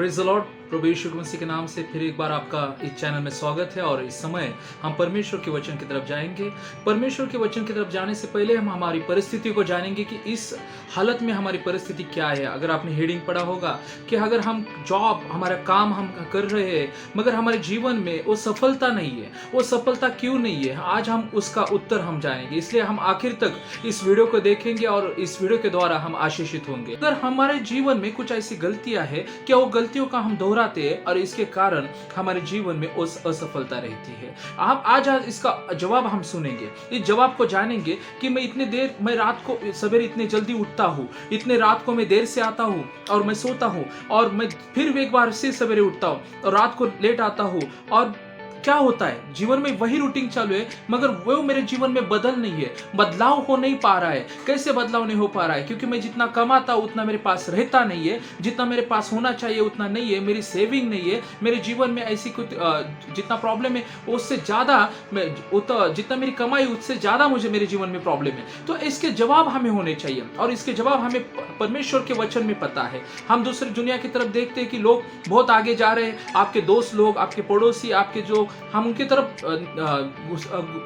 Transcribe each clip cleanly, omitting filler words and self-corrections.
Praise the lord. प्रभु यीशु मसीह के नाम से फिर एक बार आपका इस चैनल में स्वागत है। और इस समय हम परमेश्वर के वचन की तरफ जाएंगे। परमेश्वर के वचन की तरफ जाने से पहले हम हमारी परिस्थिति को जानेंगे कि इस हालत में हमारी परिस्थिति क्या है। अगर आपने हेडिंग पढ़ा होगा कि अगर हम जॉब, हमारा काम हम कर रहे हैं मगर हमारे जीवन में वो सफलता नहीं है, वो सफलता क्यों नहीं है, आज हम उसका उत्तर हम जानेंगे। इसलिए हम आखिर तक इस वीडियो को देखेंगे और इस वीडियो के द्वारा हम आशीषित होंगे। अगर हमारे जीवन में कुछ ऐसी गलतियां हैं, क्या वो गलतियों का हम दोहराते हैं और इसके कारण हमारे जीवन में असफलता रहती है। आप आज इसका जवाब हम सुनेंगे। इस जवाब को जानेंगे कि मैं रात को सवेरे इतने जल्दी उठता हूँ, इतने रात को मैं देर से आता हूँ और मैं सोता हूँ और मैं फिर एक बार से सवेरे उठता हूँ और रात को लेट आता हूँ। और क्या होता है, जीवन में वही रूटीन चालू है मगर वो मेरे जीवन में बदल नहीं है, बदलाव हो नहीं पा रहा है। कैसे बदलाव नहीं हो पा रहा है? क्योंकि मैं जितना कमाता हूं उतना मेरे पास रहता नहीं है, जितना मेरे पास होना चाहिए उतना नहीं है, मेरी सेविंग नहीं है, मेरे जीवन में ऐसी कुछ जितना प्रॉब्लम है उससे ज्यादा जितना मेरी कमाई उससे ज्यादा मुझे मेरे जीवन में प्रॉब्लम है। तो इसके जवाब हमें होने चाहिए और इसके जवाब हमें परमेश्वर के वचन में पता है। हम दूसरी दुनिया की तरफ देखते हैं कि लोग बहुत आगे जा रहे हैं, आपके दोस्त लोग, आपके पड़ोसी, आपके जो, हम उनकी तरफ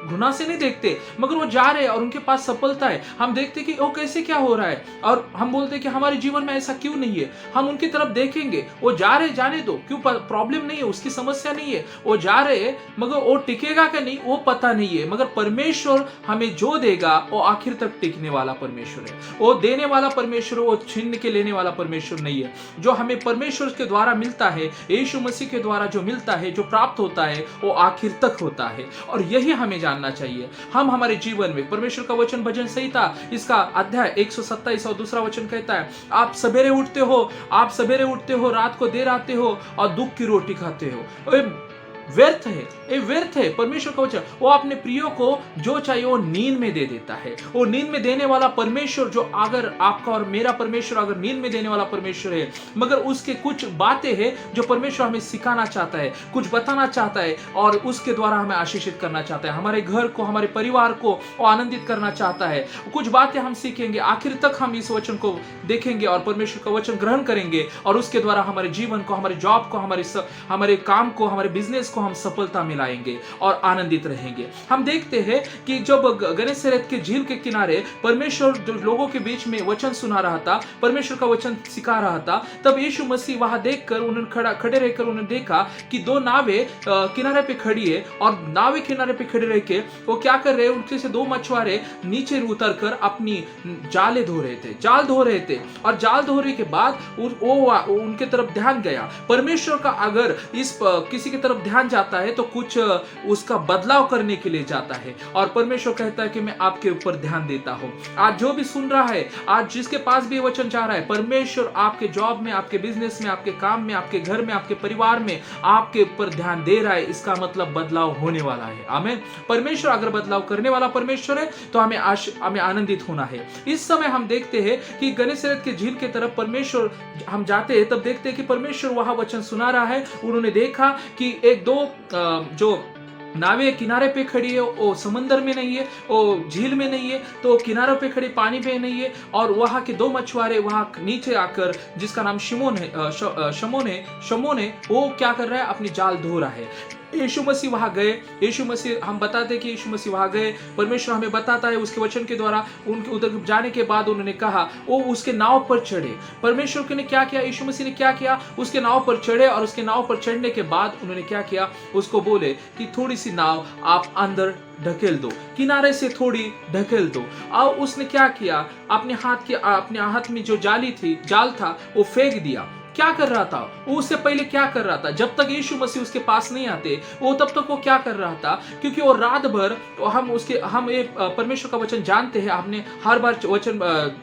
घृणा से नहीं देखते मगर वो जा रहे हैं और उनके पास सफलता है। हम देखते कि वो कैसे क्या हो रहा है और हम बोलते हैं कि हमारे जीवन में ऐसा क्यों नहीं है। हम उनकी तरफ देखेंगे, वो जा रहे, जाने दो, क्यों, प्रॉब्लम नहीं है, उसकी समस्या नहीं है, वो जा रहे हैं मगर वो टिकेगा कि नहीं वो पता नहीं है। मगर परमेश्वर हमें जो देगा वो आखिर तक टिकने वाला परमेश्वर है, वो देने वाला परमेश्वर, वो छीन के लेने वाला परमेश्वर नहीं है। जो हमें परमेश्वर के द्वारा मिलता है, यीशु मसीह के द्वारा जो मिलता है, जो प्राप्त होता है, वो आखिर तक होता है। और यही हमें जानना चाहिए। हम हमारे जीवन में परमेश्वर का वचन भजन संहिता इसका अध्याय 127 और दूसरा वचन कहता है, आप सवेरे उठते हो, रात को देर आते हो और दुख की रोटी खाते हो। व्यर्थ है, ये व्यर्थ है। परमेश्वर का वचन, वो अपने प्रियो को जो चाहिए वो नींद में दे देता है। वो नींद में देने वाला परमेश्वर, जो अगर आपका और मेरा परमेश्वर अगर नींद में देने वाला परमेश्वर है मगर उसके कुछ बातें हैं जो परमेश्वर हमें सिखाना चाहता है, कुछ बताना चाहता है और उसके द्वारा हमें आशीषित करना चाहता है। हमारे घर को, हमारे परिवार को वो आनंदित करना चाहता है। कुछ बातें हम सीखेंगे, आखिर तक हम इस वचन को देखेंगे और परमेश्वर का वचन ग्रहण करेंगे और उसके द्वारा हमारे जीवन को, हमारे जॉब को, हमारे काम को, हमारे बिजनेस को हम सफलता मिलाएंगे और आनंदित रहेंगे। हम देखते हैं कि जब गनेसरेत के झील के किनारे परमेश्वर जो लोगों के बीच में वचन सुना रहा था, परमेश्वर का वचन सिखा रहा था, तब यीशु मसीह वहां देखकर उन्होंने खड़े रहकर उन्होंने देखा कि दो नावें किनारे पे खड़ी है और नावें किनारे पे खड़े रह के वो क्या कर रहे हैं, उनके से दो मछुआरे नीचे उतरकर अपनी जाल धो रहे थे और जाल धोने के बाद उनके तरफ ध्यान गया। परमेश्वर का अगर इस किसी की तरफ ध्यान जाता है तो कुछ उसका बदलाव करने के लिए जाता है और परमेश्वर कहता है कि मैं आपके ऊपर ध्यान देता हूं। आज जो भी सुन रहा है, आज जिसके पास भी वचन जा रहा है, परमेश्वर आपके जॉब में, आपके बिजनेस में, आपके काम में, आपके घर में, आपके परिवार में आपके ऊपर ध्यान दे रहा है। इसका मतलब बदलाव होने वाला है। आमीन। परमेश्वर अगर बदलाव करने वाला परमेश्वर है तो हमें आनंदित होना है। इस समय हम देखते हैं कि गनेसरेत के झील की तरफ परमेश्वर हम जाते हैं, तब देखते हैं कि परमेश्वर वहां वचन सुना रहा है। उन्होंने देखा कि एक दो जो नावें किनारे पे खड़ी है, वो समंदर में नहीं है, वो झील में नहीं है, तो किनारों पे खड़ी पानी पे नहीं है और वहां के दो मछुआरे वहां नीचे आकर, जिसका नाम शमोन है, वो क्या कर रहा है, अपनी जाल धो रहा है। यीशु मसीह वहां गए, यीशु मसीह, हम बताते हैं कि यीशु मसीह वहां गए, परमेश्वर हमें बताता है उसके वचन के द्वारा। उनके उधर जाने के बाद उन्होंने कहा, वो उसके नाव पर चढ़े। परमेश्वर ने क्या किया, यीशु मसीह ने क्या किया, उसके नाव पर चढ़े और उसके नाव पर चढ़ने के बाद उन्होंने क्या किया, उसको बोले कि थोड़ी सी नाव आप अंदर ढकेल दो, किनारे से थोड़ी ढकेल दो। और उसने क्या किया, अपने हाथ में जो जाल था वो फेंक दिया। क्या कर रहा था वो? उससे पहले क्या कर रहा था, जब तक यीशु मसीह उसके पास नहीं आते वो तब तक वो क्या कर रहा था, क्योंकि वो रात भर हम ये परमेश्वर का वचन जानते हैं। आपने हर बार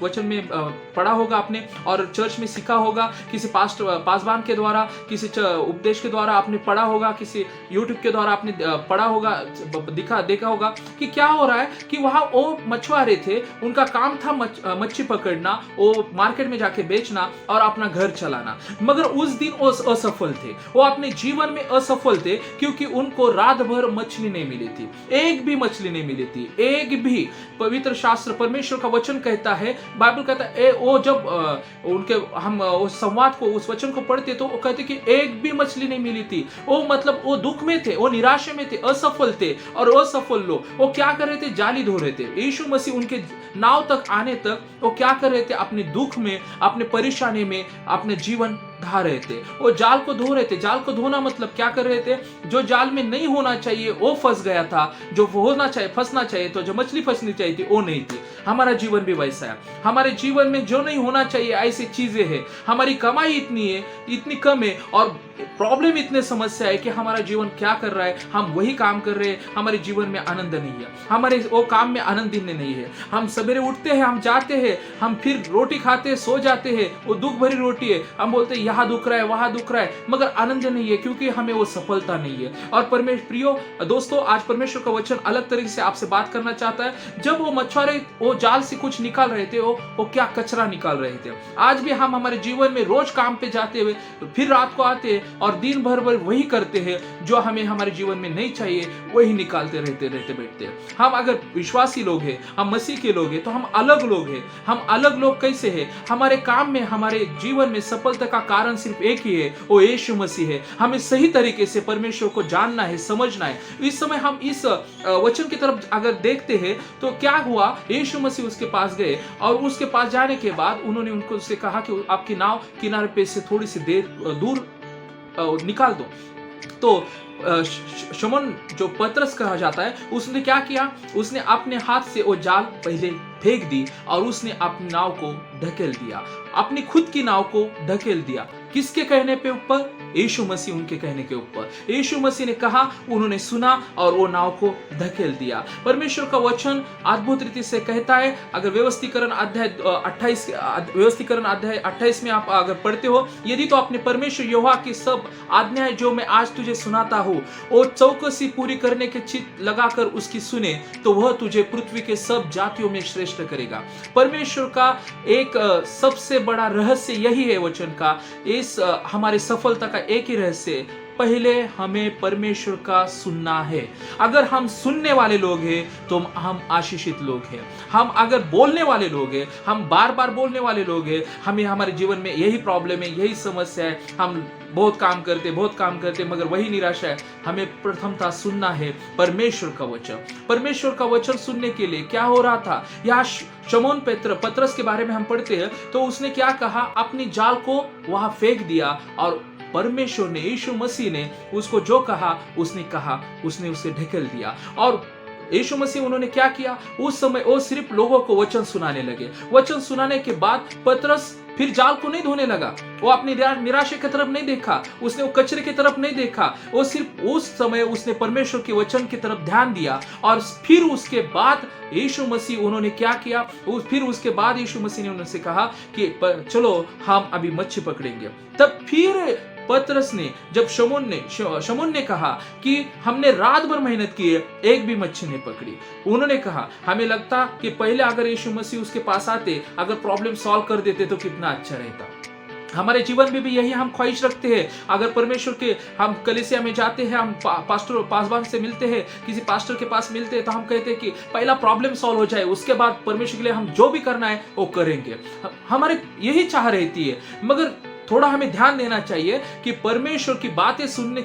वचन में पढ़ा होगा आपने और चर्च में सीखा होगा, किसी पासवान के द्वारा, किसी उपदेश के द्वारा आपने पढ़ा होगा, किसी यूट्यूब के द्वारा आपने पढ़ा होगा, देखा होगा कि क्या हो रहा है कि वहां वो मछुआरे थे, उनका काम था मच्छी पकड़ना, वो मार्केट में जाके बेचना और अपना घर चलाना। मगर उस दिन वो असफल थे, वो अपने जीवन में असफल थे, क्योंकि उनको रात भर मछली नहीं मिली थी, एक भी मछली नहीं मिली थी, एक भी। पवित्र शास्त्र, परमेश्वर का वचन कहता है, बाइबल कहता है, वो जब उनके हम उस संवाद को, उस वचन को पढ़ते तो वो कहते कि एक भी मछली नहीं मिली थी। वो मतलब वो दुख में थे, वो निराशा में थे, असफल थे। और असफल लोग वो क्या कर रहे थे? जाली धो रहे थे। यीशु मसीह उनके नाव तक आने तक वो क्या कर रहे थे? अपने दुख में, अपने परेशानी में अपने जीवन ढा रहे थे। वो जाल को धो रहे थे। जाल को धोना मतलब क्या कर रहे थे? जो जाल में नहीं होना चाहिए वो फंस गया था, जो होना चाहिए, फंसना चाहिए, तो जो मछली फंसनी चाहिए थी वो नहीं थी। हमारा जीवन भी वैसा है। हमारे जीवन में जो नहीं होना चाहिए ऐसी चीजें हैं। हमारी कमाई इतनी है, इतनी कम है, और प्रॉब्लम इतने समस्या है कि हमारा जीवन क्या कर रहा है? हम वही काम कर रहे हैं, हमारे जीवन में आनंद नहीं है, हमारे वो काम में आनंद नहीं है। हम सवेरे उठते हैं, हम जाते हैं, हम फिर रोटी खाते हैं, सो जाते हैं, वो दुख भरी रोटी है, हम बोलते हैं यहाँ दुख रहा है, वहां दुख रहा है, मगर आनंद नहीं है, क्योंकि हमें वो सफलता नहीं है। और प्रियो दोस्तों, आज परमेश्वर का वचन अलग तरीके से आपसे बात करना चाहता है। जब वो मछुआरे वो जाल से कुछ निकाल रहे थे, वो क्या कचरा निकाल रहे थे। आज भी हम हमारे जीवन में रोज काम पे जाते हुए फिर रात को आते हैं और दिन भर वही करते हैं जो हमें हमारे जीवन में नहीं चाहिए, वही निकालते रहते बैठते हैं। हम अगर विश्वासी लोग हैं, हम मसीह के लोग हैं, तो हम अलग लोग हैं। हम अलग लोग कैसे हैं? हमारे काम में, हमारे जीवन में सफलता का कारण सिर्फ एक ही है, वो यीशु मसीह है। हमें सही तरीके से परमेश्वर को जानना है, समझना है। इस समय हम इस वचन की तरफ अगर देखते हैं तो क्या हुआ? यीशु मसीह उसके पास गए, और उसके पास जाने के बाद उन्होंने उनको उससे कहा कि आपकी नाव किनारे पे से थोड़ी सी दूर निकाल दो। तो शमौन, जो पतरस कहा जाता है, उसने क्या किया? उसने अपने हाथ से वो जाल पहले फेंक दी और उसने अपनी नाव को ढकेल दिया, अपनी खुद की नाव को ढकेल दिया। किसके कहने पे ऊपर? यीशु मसीह उनके कहने के ऊपर। यीशु मसीह ने कहा, उन्होंने सुना और वो नाव को धकेल दिया। परमेश्वर का वचन अद्भुत रीति से कहता है। अगर व्यवस्थीकरण अध्याय 28 में आप अगर पढ़ते हो, यदि तो अपने परमेश्वर यहोवा की सब आज्ञाएं जो मैं आज तुझे सुनाता हूँ वो चौकसी पूरी करने के चित्त लगाकर उसकी सुने, तो वह तुझे पृथ्वी के सब जातियों में श्रेष्ठ करेगा। परमेश्वर का एक सबसे बड़ा रहस्य यही है वचन का। इस हमारी सफलता का एक ही रहस्य, पहले हमें परमेश्वर का सुनना है। अगर हम सुनने वाले लोग हैं तो हम आशीषित लोग हैं। हम अगर बोलने वाले लोग हैं, हम बार बार बोलने वाले लोग हैं, हमें हमारे जीवन में यही प्रॉब्लम है, यही समस्या है, हम बहुत काम करते मगर वही निराशा है। हमें प्रथमतः सुनना है परमेश्वर का वचन। परमेश्वर का वचन सुनने के लिए क्या हो रहा था? यहाँ शमौन पतरस के बारे में हम पढ़ते हैं तो उसने क्या कहा? अपनी जाल को वहां फेंक दिया, और परमेश्वर ने, यीशु मसीह ने उसको जो कहा उसने उसे ढकेल दिया। और यीशु मसीह उन्होंने क्या किया? उस समय वो सिर्फ लोगों को वचन सुनाने लगे। वचन सुनाने के बाद पतरस फिर जाल को नहीं धोने लगा। वो अपनी निराशा की तरफ नहीं देखा, उसने वो कचरे की तरफ नहीं देखा। वो सिर्फ उस समय उसने परमेश्वर के वचन की तरफ ध्यान दिया। और फिर उसके बाद यीशु मसीह उन्होंने क्या किया? फिर उसके बाद यीशु मसीह ने उनसे कहा कि चलो हम अभी मच्छी पकड़ेंगे। तब फिर पतरस ने, जब शमौन ने कहा कि हमने रात भर मेहनत की है, एक भी मच्छी नहीं पकड़ी। उन्होंने कहा, हमें लगता कि पहले अगर यीशु मसीह उसके पास आते, अगर प्रॉब्लम सॉल्व कर देते तो कितना अच्छा रहता। हमारे जीवन में भी यही हम ख्वाहिश रखते हैं। अगर परमेश्वर के, हम कलीसिया में जाते हैं, हम पासवान से मिलते हैं, किसी पास्टर के पास मिलते हैं, तो हम कहते हैं कि पहला प्रॉब्लम सॉल्व हो जाए, उसके बाद परमेश्वर के लिए हम जो भी करना है वो करेंगे। हमारे यही चाह रहती है। मगर थोड़ा हमें ध्यान देना चाहिए कि परमेश्वर की बातें सुनने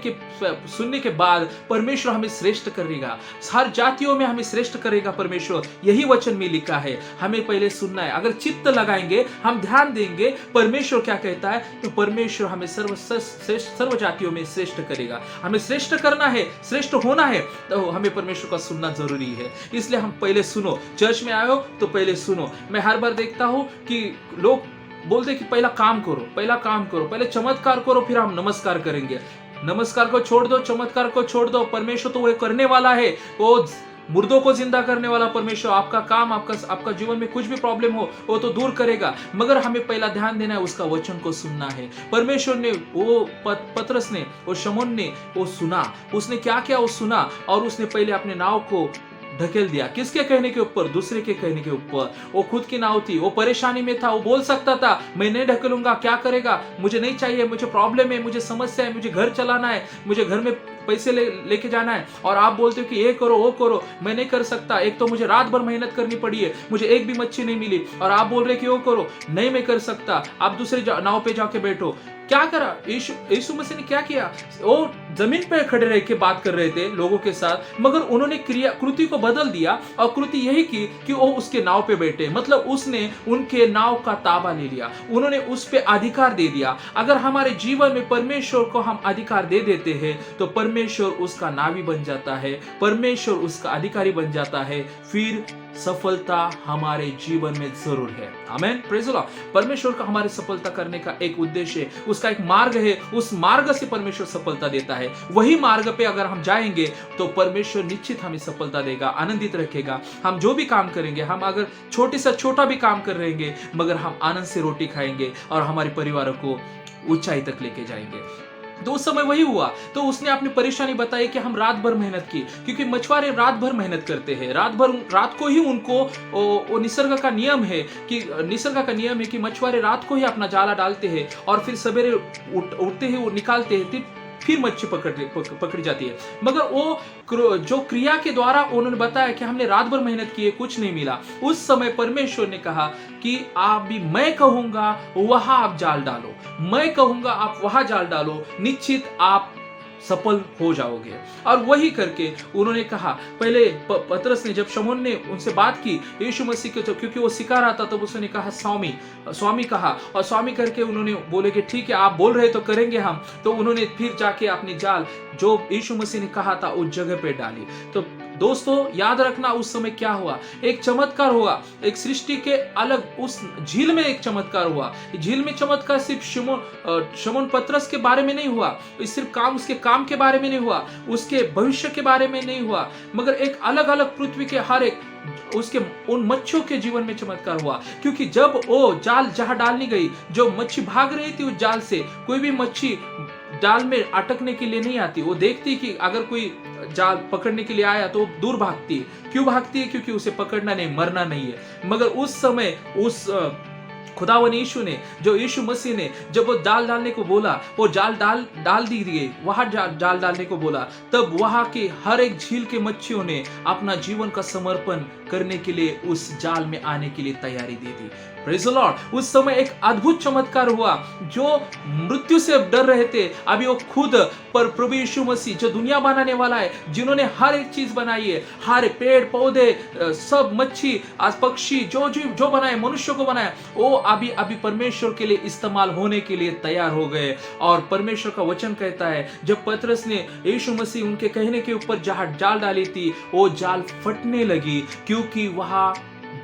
के बाद परमेश्वर हमें श्रेष्ठ करेगा, हर जातियों में हमें श्रेष्ठ करेगा। परमेश्वर यही वचन में लिखा है, हमें पहले सुनना है। अगर चित्त लगाएंगे, हम ध्यान देंगे परमेश्वर क्या कहता है, तो परमेश्वर हमें सर्व जातियों में श्रेष्ठ करेगा। हमें श्रेष्ठ करना है, श्रेष्ठ होना है, तो हमें परमेश्वर का सुनना जरूरी है। इसलिए हम पहले सुनो। चर्च में आए हो तो पहले सुनो। मैं हर बार देखता हूं कि लोग बोलते कि पहला काम करो, पहले चमत्कार करो, फिर हम नमस्कार करेंगे। नमस्कार को छोड़ दो, चमत्कार को छोड़ दो। परमेश्वर तो वो करने वाला है, वो मुर्दों को जिंदा करने वाला परमेश्वर। आपका काम, आपका जीवन में कुछ भी प्रॉब्लम हो वो तो दूर करेगा, मगर हमें पहला ध्यान देना है, उसका वचन को सुनना है। परमेश्वर ने, वो पतरस ने, वो शमौन ने वो सुना। उसने क्या किया? वो सुना और उसने पहले अपने नाव को ढकेल दिया। किसके कहने के ऊपर? दूसरे के कहने के ऊपर। वो खुद की नाव थी, वो परेशानी में था, वो बोल सकता था मैं नहीं ढकेलूंगा, क्या करेगा, मुझे नहीं चाहिए, मुझे प्रॉब्लम है, मुझे समस्या है, मुझे घर चलाना है, मुझे घर में पैसे लेके जाना है, और आप बोलते हो कि ये करो वो करो, मैं नहीं कर सकता, एक तो मुझे रात भर मेहनत करनी पड़ी है, मुझे एक भी मच्छी नहीं मिली, और आप बोल रहे कि वो करो, नहीं मैं कर सकता, आप दूसरे नाव पे जाके बैठो। क्या करा यीशु मसीह ने? क्या किया? वो जमीन पे खड़े रह के बात कर रहे थे लोगों के साथ, मगर उन्होंने कृति को बदल दिया, और कृति यही की कि वो उसके नाव पे बैठे। मतलब उसने उनके नाव का ताबा ले लिया, उन्होंने उस पे अधिकार दे दिया। अगर हमारे जीवन में परमेश्वर को हम अधिकार दे देते हैं तो परमेश्वर उसका नावी बन जाता है, परमेश्वर उसका अधिकारी बन जाता है, फिर सफलता हमारे जीवन में जरूर है। आमीन, प्रेज़ द लॉर्ड। परमेश्वर का हमारी सफलता करने का एक उद्देश्य है, उसका एक मार्ग है, उस मार्ग से परमेश्वर सफलता देता है। वही मार्ग पे अगर हम जाएंगे तो परमेश्वर निश्चित हमें सफलता देगा, आनंदित रखेगा। हम जो भी काम करेंगे, हम अगर छोटे से छोटा भी काम कर रहेंगे, मगर हम आनंद से रोटी खाएंगे और हमारे परिवार को ऊंचाई तक लेके जाएंगे। तो उस समय वही हुआ। तो उसने अपनी परेशानी बताई कि हम रात भर मेहनत की, क्योंकि मछुआरे रात भर मेहनत करते हैं, रात को ही उनको निसर्ग का नियम है कि मछुआरे रात को ही अपना जाला डालते हैं और फिर सवेरे उठते ही वो निकालते हैं, फिर मच्छी पकड़ी जाती है। मगर वो जो क्रिया के द्वारा उन्होंने बताया कि हमने रात भर मेहनत की है, कुछ नहीं मिला, उस समय परमेश्वर ने कहा कि आप भी, मैं कहूंगा वहां आप जाल डालो, मैं कहूंगा आप वहां जाल डालो, निश्चित आप सफल हो जाओगे। और वही करके उन्होंने कहा, पहले पतरस ने, जब शमौन ने उनसे बात की यीशु मसीह के, तो क्योंकि वो सिखा रहा था, तब उसने कहा स्वामी कहा, और स्वामी करके उन्होंने बोले कि ठीक है आप बोल रहे तो करेंगे हम। तो उन्होंने फिर जाके अपनी जाल जो यीशु मसीह ने कहा था उस जगह पे डाली। तो दोस्तों याद रखना, उस समय क्या हुआ? एक चमत्कार हुआ, एक सृष्टि के अलग उस झील में एक चमत्कार हुआ। झील में चमत्कार सिर्फ शमौन पतरस के बारे में नहीं हुआ, सिर्फ उसके काम के बारे में नहीं हुआ, उसके भविष्य के बारे में नहीं हुआ, मगर एक अलग अलग पृथ्वी के हर एक उसके उन मच्छियों के जीवन में चमत्कार हुआ। क्योंकि जब वो जाल जहां डालनी गई, जो मच्छी भाग रही थी उस जाल से, कोई भी मच्छी जाल में अटकने के लिए नहीं आती, वो देखती कि अगर कोई जाल पकड़ने के लिए आया तो दूर भागती है। क्यों भागती है? क्योंकि उसे पकड़ना नहीं, मरना नहीं है। मगर उस समय उस खुदावन यीशु ने, जो यीशु मसीह ने जब वो जाल डालने को बोला, वो जाल डाल दी गई, वहां जाल डालने को बोला, तब वहां के हर एक झील के मच्छियों ने अपना जीवन का समर्पण करने के लिए उस जाल में आने के लिए तैयारी दी थी। Praise the Lord. उस समय एक अद्भुत चमत्कार हुआ। जो मृत्यु से डर रहे थे, अभी वो खुद पर प्रभु यीशु मसीह जो दुनिया बनाने वाला है, जिन्होंने हर एक चीज बनाई है, हर पेड़ पौधे, सब मच्छी, पक्षी, जो बनाए, मनुष्य को बनाया, वो अभी परमेश्वर के लिए इस्तेमाल होने के लिए तैयार हो गए। और परमेश्वर का वचन कहता है, जब पतरस ने यीशु मसीह उनके कहने के ऊपर जहां जाल डाली थी, वो जाल फटने लगी, क्योंकि वहां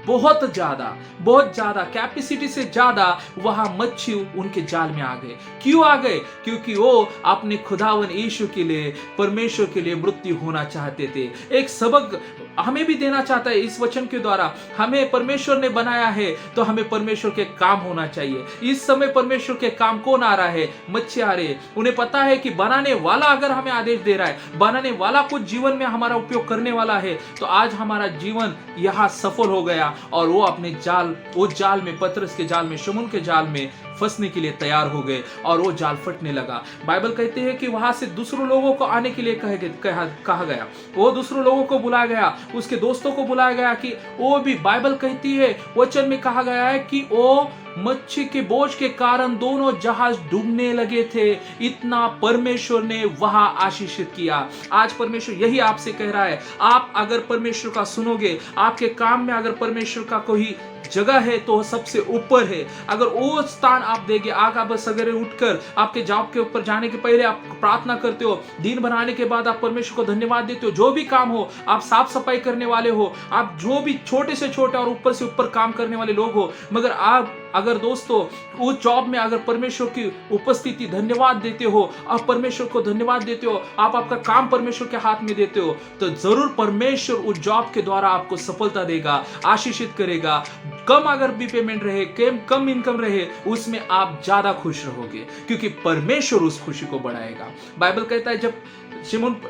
बहुत ज्यादा कैपेसिटी से ज्यादा वहां मच्छी उनके जाल में आ गए। क्यों आ गए? क्योंकि वो अपने खुदावन यीशु के लिए, परमेश्वर के लिए मृत्यु होना चाहते थे। एक सबक हमें भी देना चाहता है इस वचन के द्वारा। हमें परमेश्वर ने बनाया है तो हमें परमेश्वर के काम होना चाहिए। इस समय परमेश्वर के काम कौन आ रहा है? मच्छी आ रहे हैं। उन्हें पता है कि बनाने वाला अगर हमें आदेश दे रहा है, बनाने वाला कुछ जीवन में हमारा उपयोग करने वाला है, तो आज हमारा जीवन यहाँ सफल हो गया और वो अपने जाल में, पतरस के जाल में, शमून के जाल में फंसने के लिए तैयार हो गए और वो जाल फटने लगा। बाइबल कहते हैं कि वहां से दूसरों लोगों को आने के लिए कहा गया। वो दूसरों लोगों को बुलाया गया, उसके दोस्तों को बुलाया गया कि वो भी, बाइबल कहती है, वचन में कहा गया है कि वो मच्छी के बोझ के कारण दोनों जहाज डूबने लगे थे। इतना परमेश्वर ने वहां आशीषित किया। आज परमेश्वर यही आपसे कह रहा है, आप अगर परमेश्वर का सुनोगे, आपके काम में अगर परमेश्वर का कोई जगह है तो सबसे ऊपर है। अगर वो स्थान आप देंगे, आग आप सवेरे उठकर आपके जॉब के ऊपर जाने के पहले आप प्रार्थना करते हो, दिन बनाने के बाद आप परमेश्वर को धन्यवाद देते हो, जो भी काम हो, आप साफ सफाई करने वाले हो, आप जो भी छोटे से छोटे और ऊपर से ऊपर काम करने वाले लोग हो, मगर आप अगर दोस्तों उस जॉब में अगर परमेश्वर की उपस्थिति धन्यवाद देते हो, आप परमेश्वर को धन्यवाद देते हो, आप आपका काम परमेश्वर के हाथ में देते हो, तो जरूर परमेश्वर उस जॉब के द्वारा आपको सफलता देगा, आशीषित करेगा। कम अगर भी पेमेंट रहे, कम इनकम रहे, उसमें आप ज्यादा खुश रहोगे, क्योंकि परमेश्वर उस खुशी को बढ़ाएगा। बाइबल कहता है, जब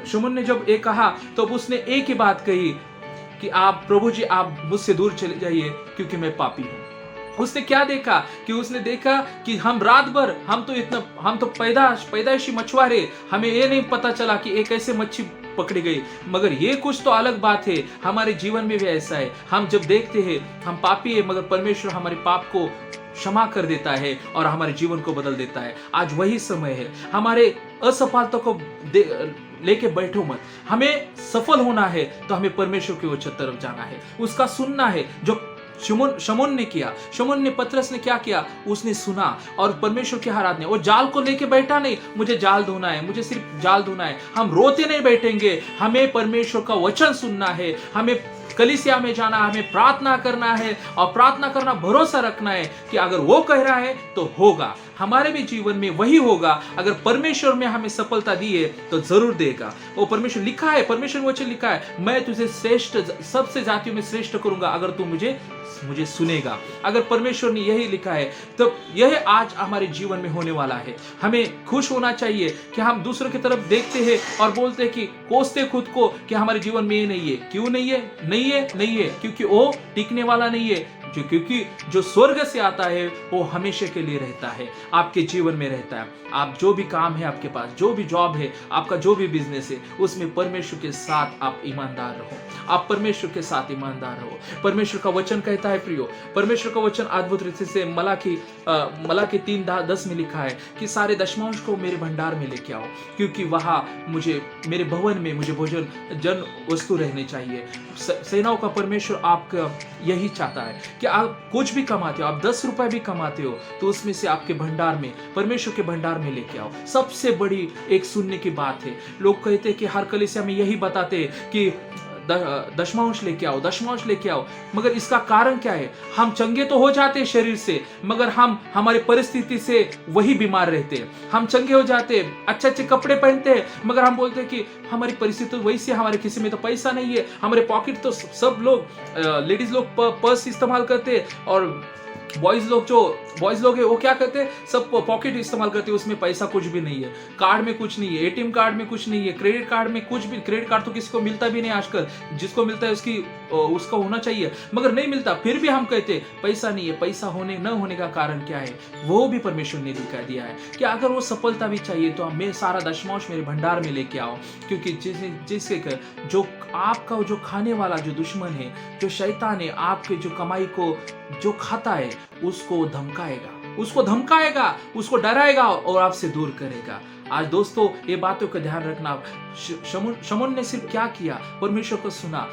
शमून ने जब एक कहा तो उसने एक ही बात कही कि आप प्रभु जी आप मुझसे दूर चले जाइए क्योंकि मैं पापी हूँ। उसने क्या देखा कि उसने देखा कि हम रात भर हम तो पैदाइशी मछुआरे, हमें ये नहीं पता चला कि एक ऐसे मच्छी पकड़ी गई। मगर ये कुछ तो अलग बात है, हमारे जीवन में भी ऐसा है। हम जब देखते हैं हम पापी है, मगर परमेश्वर हमारे पाप को क्षमा कर देता है और हमारे जीवन को बदल देता है। आज वही समय है, हमारे असफलता को लेके बैठो मत। हमें सफल होना है तो हमें परमेश्वर की वचन तरफ जाना है, उसका सुनना है। जो शमून ने किया, शमून ने, पतरस ने क्या किया, उसने सुना और परमेश्वर की आराधना। वो जाल को लेके बैठा नहीं, मुझे जाल धोना है, मुझे सिर्फ जाल धोना है। हम रोते नहीं बैठेंगे, हमें परमेश्वर का वचन सुनना है, हमें कलीसिया में जाना, हमें प्रार्थना करना है और प्रार्थना करना, भरोसा रखना है कि अगर वो कह रहा है तो होगा। हमारे भी जीवन में वही होगा। अगर परमेश्वर में हमें सफलता दी है तो जरूर देगा। वो परमेश्वर लिखा है, परमेश्वर वचन लिखा है, मैं तुझे श्रेष्ठ, सबसे जातियों में श्रेष्ठ करूंगा अगर तू मुझे सुनेगा। अगर परमेश्वर ने यही लिखा है तो यह आज हमारे जीवन में होने वाला है। हमें खुश होना चाहिए कि हम दूसरों की तरफ देखते हैं और बोलते हैं कि कोसते खुद को कि हमारे जीवन में ये नहीं है। क्यों नहीं है? नहीं है क्योंकि वो टिकने वाला नहीं है। क्योंकि जो स्वर्ग से आता है वो हमेशा के लिए रहता है, आपके जीवन में रहता है। आप जो भी काम है आपके पास, जो भी जॉब है आपका, जो भी बिजनेस है, उसमें परमेश्वर के साथ आप ईमानदार रहो। आप परमेश्वर के साथ ईमानदार रहो। परमेश्वर का वचन कहता है प्रियो, परमेश्वर का वचन अद्भुत रीति से मलाकी 3:10 में लिखा है कि सारे दशमांश को मेरे भंडार में लेके आओ, क्योंकि वहां मुझे, मेरे भवन में मुझे भोजन जन वस्तु रहने चाहिए। सेनाओं का परमेश्वर आपका यही चाहता है कि आप कुछ भी कमाते हो, आप 10 रुपए भी कमाते हो तो उसमें से आपके भंडार में, परमेश्वर के भंडार में लेके आओ। सबसे बड़ी एक सुनने की बात है, लोग कहते हैं कि हर कलीसिया में यही बताते हैं कि दशमांश लेके आओ, दशमांश लेके आओ। मगर इसका कारण क्या है? हम चंगे तो हो जाते हैं शरीर से, मगर हम हमारी परिस्थिति से वही बीमार रहते हैं। हम चंगे हो जाते हैं, अच्छे अच्छे कपड़े पहनते हैं, मगर हम बोलते हैं कि हमारी परिस्थिति तो वैसी है, हमारे किसी में तो पैसा नहीं है, हमारे पॉकेट तो सब लोग, लेडीज लोग पर्स इस्तेमाल करते हैं और बॉयज लोग है वो क्या करते हैं, सब पॉकेट इस्तेमाल करते हैं, उसमें पैसा कुछ भी नहीं है, कार्ड में कुछ नहीं है, एटीएम कार्ड में कुछ नहीं है, क्रेडिट कार्ड में कुछ भी, क्रेडिट कार्ड तो किसी को मिलता भी नहीं आजकल, जिसको मिलता है उसका होना चाहिए, मगर नहीं मिलता। फिर भी हम कहते पैसा नहीं है। पैसा होने न होने का कारण क्या है? वो भी परमेश्वर ने दिखा दिया है कि अगर वो सफलता भी चाहिए तो मैं सारा दशमांश मेरे भंडार में लेके आओ, क्योंकि जिससे जो आपका जो खाने वाला जो दुश्मन है, जो शैतान है, आपके जो कमाई को जो खाता है, उसको धमकाएगा, उसको डराएगा और आपसे दूर करेगा। आज दोस्तों ये बातों का ध्यान रखना। शमून ने सिर्फ क्या किया? परमेश्वर को सुना।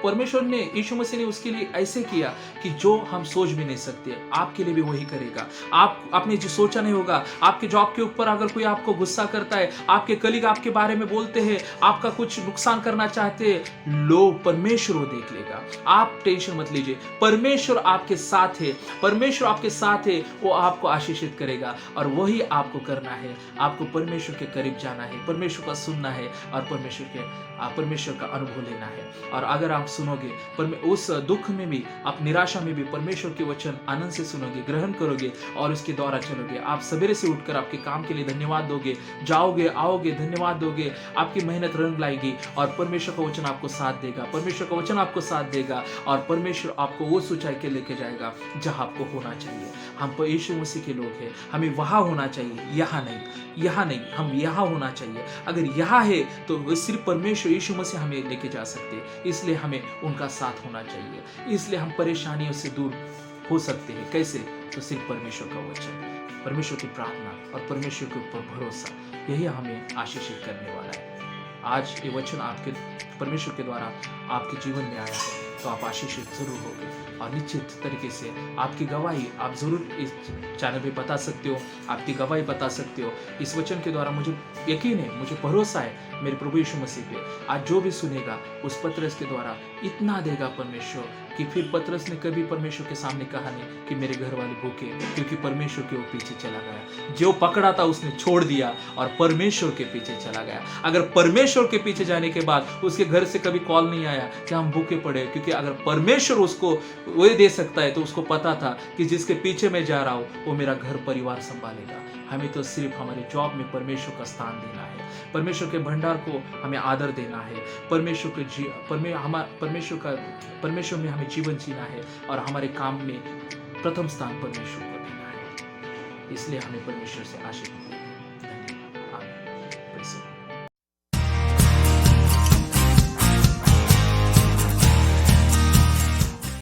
परमेश्वर ने, यीशु मसीह ने उसके लिए ऐसे किया कि जो हम सोच भी नहीं सकते, आपके लिए भी वही करेगा। आपने जो सोचा नहीं होगा, आपके जॉब के ऊपर अगर कोई आपको गुस्सा करता है, आपके कलीग आपके बारे में बोलते हैं, आपका कुछ नुकसान करना चाहते हैं, लोग, परमेश्वर वो देख लेगा। आप टेंशन मत लीजिए, परमेश्वर आपके साथ है, परमेश्वर आपके साथ है, वो आपको आशीषित करेगा और वही आपको करना है। आपको परमेश्वर के करीब जाना है, परमेश्वर का सुनना है और परमेश्वर का अनुभव लेना है। और अगर आप सुनोगे, उस दुख में भी, आप निराशा में भी परमेश्वर के वचन आनंद से सुनोगे, ग्रहण करोगे और उसके द्वारा चलोगे, आप सवेरे से उठकर आपके काम के लिए धन्यवाद दोगे, जाओगे आओगे धन्यवाद दोगे, आपकी मेहनत रंग लाएगी और परमेश्वर का वचन आपको साथ देगा, परमेश्वर का वचन आपको साथ देगा और परमेश्वर आपको वो ऊंचाई के लेके जाएगा जहां आपको होना चाहिए। हम तो यीशु मसीह के लोग हैं, हमें वहां होना चाहिए, यहाँ नहीं, हम यहाँ होना चाहिए। अगर यहाँ है तो सिर्फ परमेश्वर यीशु मसीह हमें लेके जा सकते हैं, इसलिए हमें उनका साथ होना चाहिए। इसलिए हम परेशानियों से दूर हो सकते हैं। कैसे? तो सिर्फ परमेश्वर का वचन, परमेश्वर की प्रार्थना और परमेश्वर के ऊपर भरोसा, यही हमें आशीषित करने वाला है। आज ये वचन आपके परमेश्वर के द्वारा आपके जीवन में आया है तो आप आशीषित जरूर होंगे और निश्चित तरीके से आपकी गवाही आप जरूर इस चैनल पे बता सकते हो, आपकी गवाही बता सकते हो। इस वचन के द्वारा मुझे यकीन है, मुझे भरोसा है मेरे प्रभु यीशु मसीह पे। आज जो भी सुनेगा उस पतरस के द्वारा इतना देगा परमेश्वर कि फिर पतरस ने कभी परमेश्वर के सामने कहा नहीं कि मेरे घर वाले भूखे, क्योंकि परमेश्वर के वो पीछे चला गया। जो पकड़ा था उसने छोड़ दिया और परमेश्वर के पीछे चला गया। अगर परमेश्वर के पीछे जाने के बाद उसके घर से कभी कॉल नहीं आया कि हम भूखे पड़े, क्योंकि अगर परमेश्वर उसको वो दे सकता है तो उसको पता था कि जिसके पीछे मैं जा रहा हूँ वो मेरा घर परिवार संभालेगा। हमें तो सिर्फ हमारे जॉब में परमेश्वर का स्थान देना है, परमेश्वर के भंडार को हमें आदर देना है, परमेश्वर में हमें जीवन जीना है और हमारे काम में प्रथम स्थान परमेश्वर को देना है। इसलिए हमें परमेश्वर से आशीष मिले।